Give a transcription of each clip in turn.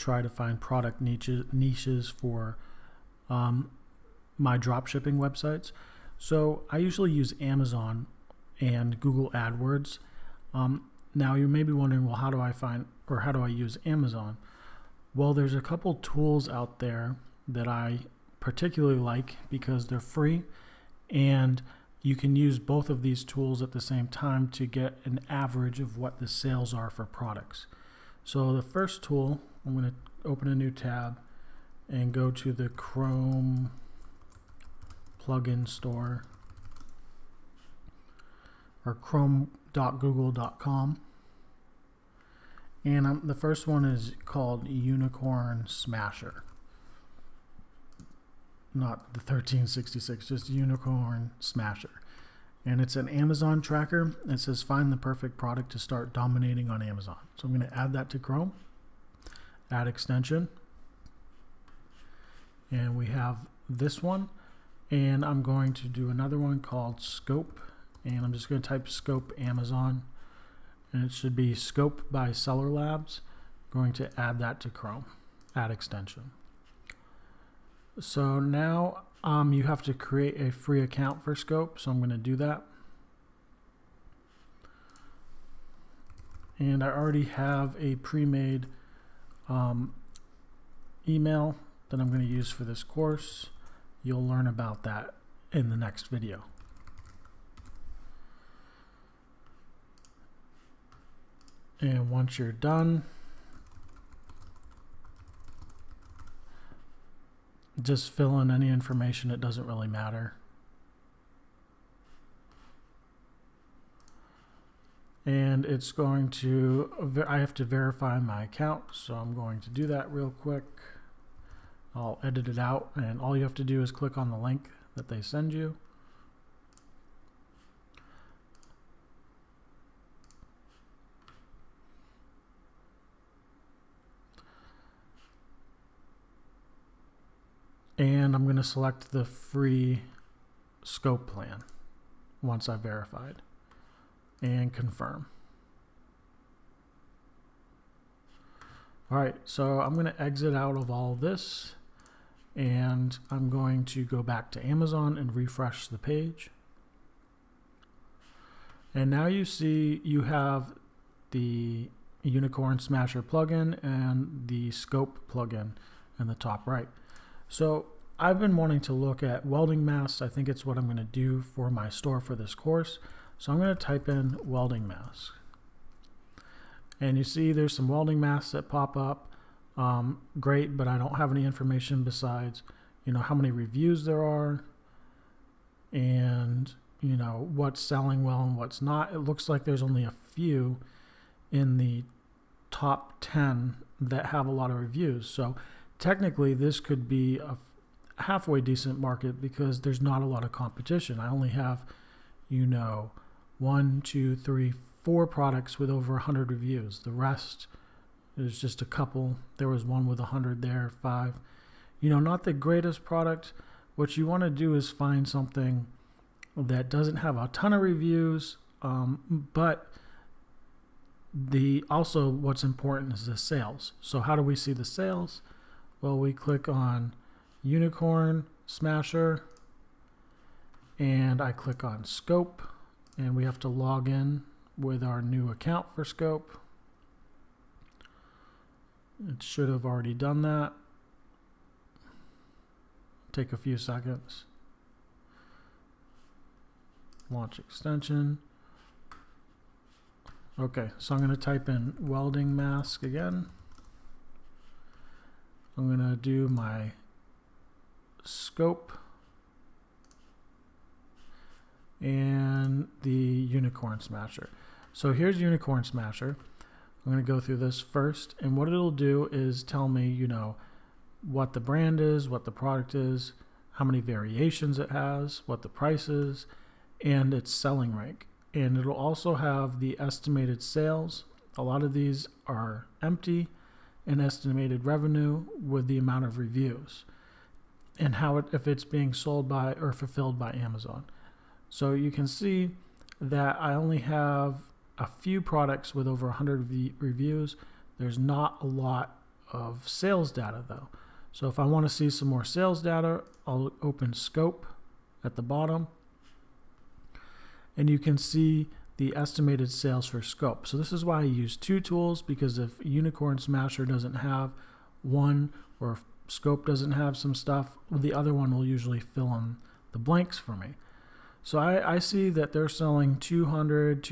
try to find product niches for my dropshipping websites. So I usually use Amazon and Google AdWords. Now you may be wondering, well, how do I use Amazon? Well, there's a couple tools out there that I particularly like because they're free, and you can use both of these tools at the same time to get an average of what the sales are for products. So the first tool, I'm going to open a new tab and go to the Chrome plugin store, or chrome.google.com. And the first one is called Unicorn Smasher. Not the 1366, just Unicorn Smasher. And it's an Amazon tracker. It says find the perfect product to start dominating on Amazon. So I'm going to add that to Chrome, add extension. And we have this one. And I'm going to do another one called Scope. And I'm just going to type Scope Amazon. And it should be Scope by Seller Labs. Going to add that to Chrome, add extension. So now you have to create a free account for Scope. So I'm going to do that. And I already have a pre-made email that I'm going to use for this course. You'll learn about that in the next video. And once you're done, just fill in any information. It doesn't really matter. And it's going to, I have to verify my account, so I'm going to do that real quick. I'll edit it out, and all you have to do is click on the link that they send you. And I'm going to select the free scope plan once I've verified and confirm. All right, so I'm going to exit out of all this, and I'm going to go back to Amazon and refresh the page. And now you see you have the Unicorn Smasher plugin and the Scope plugin in the top right. So I've been wanting to look at welding masks. I think it's what I'm going to do for my store for this course. So I'm going to type in welding mask. And you see there's some welding masks that pop up. Great, but I don't have any information besides, how many reviews there are and, what's selling well and what's not. It looks like there's only a few in the top 10 that have a lot of reviews. So technically this could be a halfway decent market because there's not a lot of competition. I only have, 1, 2, 3, 4 products with over 100 reviews. The rest is just a couple. There was one with 100 there, 5. Not the greatest product. What you want to do is find something that doesn't have a ton of reviews, but also what's important is the sales. So how do we see the sales? Well, we click on Unicorn Smasher and I click on Scope, and we have to log in with our new account for Scope. It should have already done that. Take a few seconds. Launch extension. Okay, so I'm going to type in welding mask again. I'm going to do my Scope and the Unicorn Smasher. So here's Unicorn Smasher. I'm going to go through this first, and what it'll do is tell me, what the brand is, what the product is, how many variations it has, what the price is, and its selling rank. And it'll also have the estimated sales. A lot of these are empty, and estimated revenue with the amount of reviews, and if it's being sold by or fulfilled by Amazon. So you can see that I only have a few products with over 100 reviews. There's not a lot of sales data though. So if I want to see some more sales data, I'll open scope at the bottom, and you can see the estimated sales for scope. So this is why I use two tools, because if Unicorn Smasher doesn't have one, or if scope doesn't have some stuff, the other one will usually fill in the blanks for me. So I see that they're selling 200,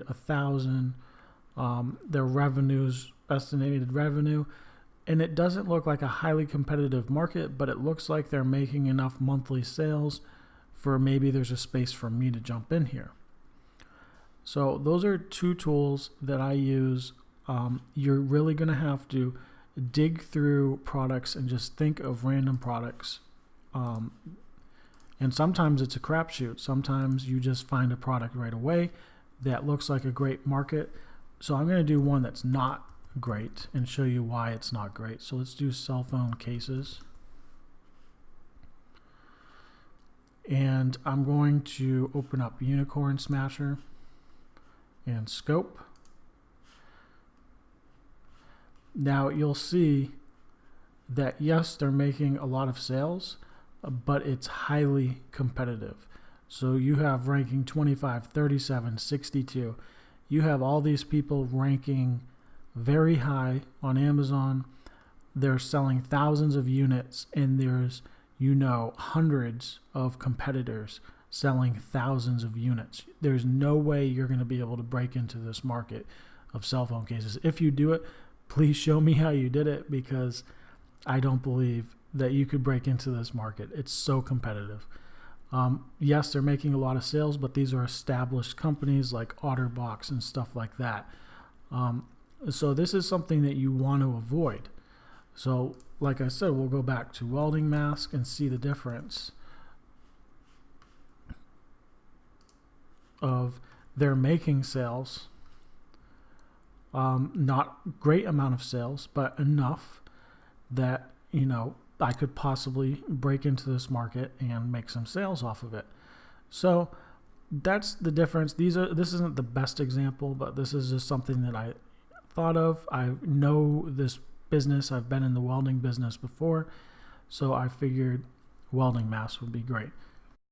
1,000, their revenues, estimated revenue, and it doesn't look like a highly competitive market, but it looks like they're making enough monthly sales for maybe there's a space for me to jump in here. So those are two tools that I use. You're really going to have to dig through products and just think of random products. And sometimes it's a crapshoot. Sometimes you just find a product right away that looks like a great market. So I'm going to do one that's not great and show you why it's not great. So let's do cell phone cases. And I'm going to open up Unicorn Smasher and scope. Now you'll see that yes, they're making a lot of sales, but it's highly competitive. So you have ranking 25, 37, 62. You have all these people ranking very high on Amazon. They're selling thousands of units, and there's, hundreds of competitors selling thousands of units. There's no way you're going to be able to break into this market of cell phone cases. If you do it, please show me how you did it, because I don't believe that you could break into this market. It's so competitive. Yes, they're making a lot of sales, but these are established companies like OtterBox and stuff like that. So this is something that you want to avoid. So like I said, we'll go back to welding mask and see the difference of they're making sales. Not great amount of sales, but enough that, I could possibly break into this market and make some sales off of it. So that's the difference. This isn't the best example, but this is just something that I thought of. I know this business. I've been in the welding business before, so I figured welding masks would be great.